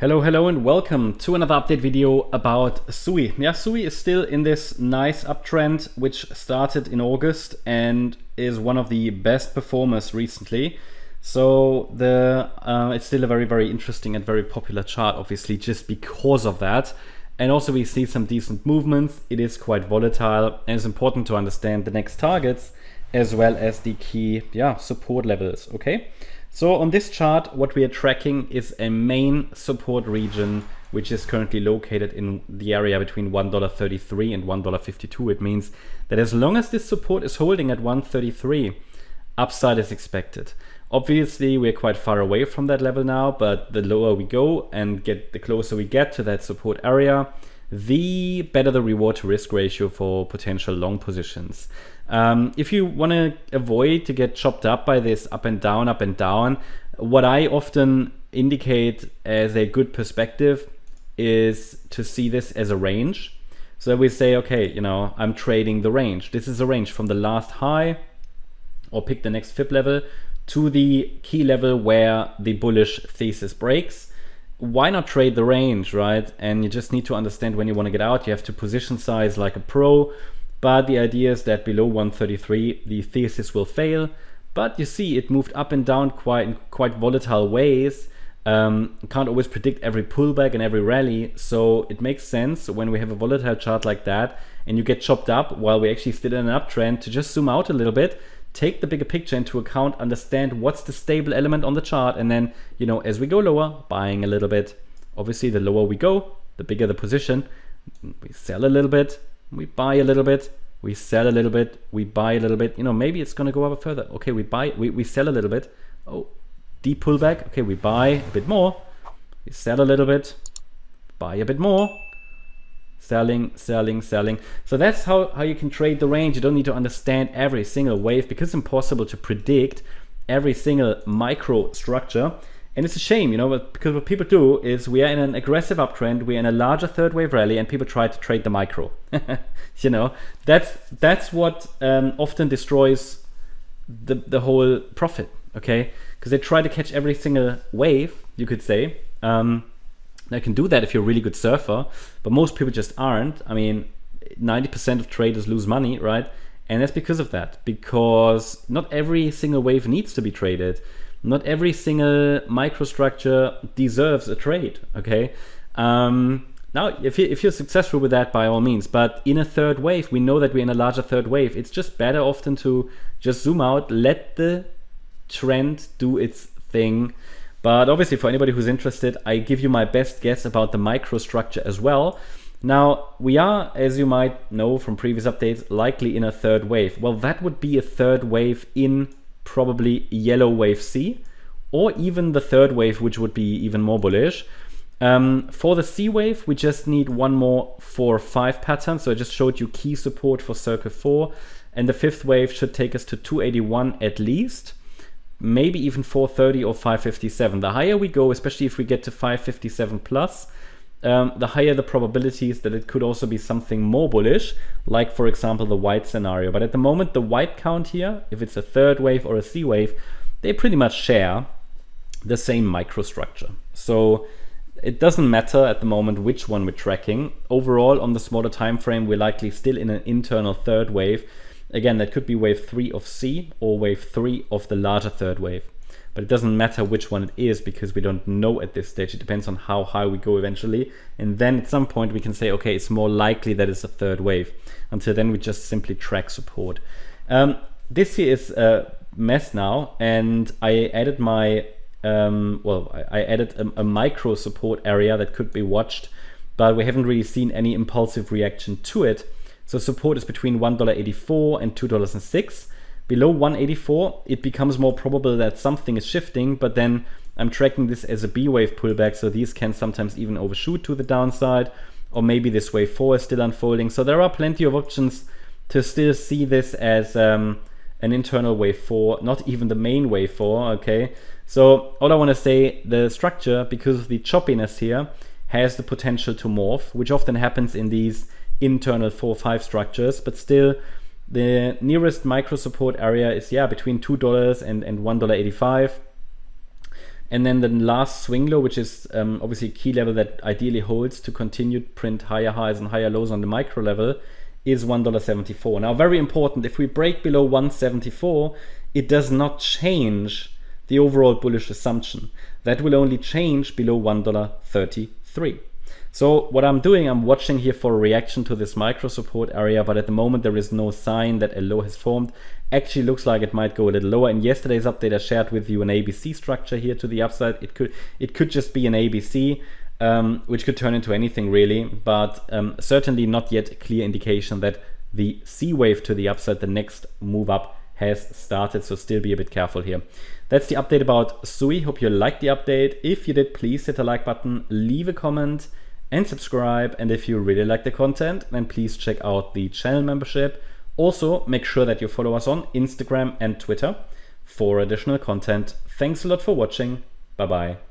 Hello and welcome to another update video about SUI. Yeah, SUI is still in this nice uptrend which started in August and is one of the best performers recently. So it's still a very interesting and very popular chart, obviously, just because of that. And also we see some decent movements. It is quite volatile and it's important to understand the next targets as well as the key support levels. Okay. So on this chart, what we are tracking is a main support region, which is currently located in the area between $1.33 and $1.52. It means that as long as this support is holding at $1.33, upside is expected. Obviously, we're quite far away from that level now, but the lower we go and the closer we get to that support area, the better the reward to risk ratio for potential long positions. If you want to avoid to get chopped up by this up and down, what I often indicate as a good perspective is to see this as a range. So we say, okay, I'm trading the range. This is a range from the last high, or pick the next fib level, to the key level where the bullish thesis breaks. Why not trade the range, right? And you just need to understand when you want to get out. You have to position size like a pro. But the idea is that below 133, the thesis will fail. But you see, it moved up and down in quite volatile ways. Can't always predict every pullback and every rally. So it makes sense when we have a volatile chart like that and you get chopped up while we actually still in an uptrend to just zoom out a little bit, take the bigger picture into account, understand what's the stable element on the chart, and then, as we go lower, buying a little bit. Obviously, the lower we go, the bigger the position. We sell a little bit. We buy a little bit, we sell a little bit, we buy a little bit. Maybe it's going to go up further. Okay, we sell a little bit. Oh, deep pullback. Okay, we buy a bit more. We sell a little bit, buy a bit more. Selling. So that's how you can trade the range. You don't need to understand every single wave because it's impossible to predict every single micro structure. And it's a shame, because what people do is we are in an aggressive uptrend, we're in a larger third wave rally, and people try to trade the micro. That's what often destroys the whole profit, okay? Because they try to catch every single wave, you could say. They can do that if you're a really good surfer, but most people just aren't. 90% of traders lose money, right? And that's because of that, because not every single wave needs to be traded. Not every single microstructure deserves a trade, okay? Now, if you're successful with that, by all means, but in a third wave, we know that we're in a larger third wave. It's just better often to just zoom out, let the trend do its thing. But obviously, for anybody who's interested, I give you my best guess about the microstructure as well. Now, we are, as you might know from previous updates, likely in a third wave. Well, that would be a third wave in probably yellow wave C, or even the third wave, which would be even more bullish. For the C wave, we just need one more 4-5 pattern. So I just showed you key support for circle 4, and the fifth wave should take us to 281 at least, maybe even 430 or 557. The higher we go, especially if we get to 557 plus, the higher the probabilities that it could also be something more bullish, like for example the white scenario. But at the moment, the white count here, if it's a third wave or a C wave, they pretty much share the same microstructure. So it doesn't matter at the moment which one we're tracking. Overall, on the smaller time frame, we're likely still in an internal third wave. Again, that could be wave 3 of C or wave 3 of the larger third wave. But it doesn't matter which one it is because we don't know at this stage. It depends on how high we go eventually. And then at some point we can say, okay, it's more likely that it's a third wave. Until then, we just simply track support. This here is a mess now. And I added my, I added a micro support area that could be watched. But we haven't really seen any impulsive reaction to it. So support is between $1.84 and $2.06. Below 184, it becomes more probable that something is shifting, but then I'm tracking this as a B wave pullback, so these can sometimes even overshoot to the downside, or maybe this wave 4 is still unfolding. So there are plenty of options to still see this as an internal wave 4, not even the main wave 4, okay? So all I want to say, the structure, because of the choppiness here, has the potential to morph, which often happens in these internal 4-5 structures, but still, the nearest micro support area is between $2 and $1.85. And then the last swing low, which is obviously a key level that ideally holds to continue to print higher highs and higher lows on the micro level, is $1.74. Now, very important, if we break below 174, it does not change the overall bullish assumption. That will only change below $1.33. So what I'm doing, I'm watching here for a reaction to this micro support area, but at the moment there is no sign that a low has formed. Actually looks like it might go a little lower. In yesterday's update I shared with you an ABC structure here to the upside. It could just be an ABC, which could turn into anything really, but certainly not yet a clear indication that the C wave to the upside, the next move up, has started, so still be a bit careful here. That's the update about SUI. Hope you liked the update. If you did, please hit the like button, leave a comment, and subscribe. And if you really like the content, then please check out the channel membership. Also, make sure that you follow us on Instagram and Twitter for additional content. Thanks a lot for watching. Bye bye.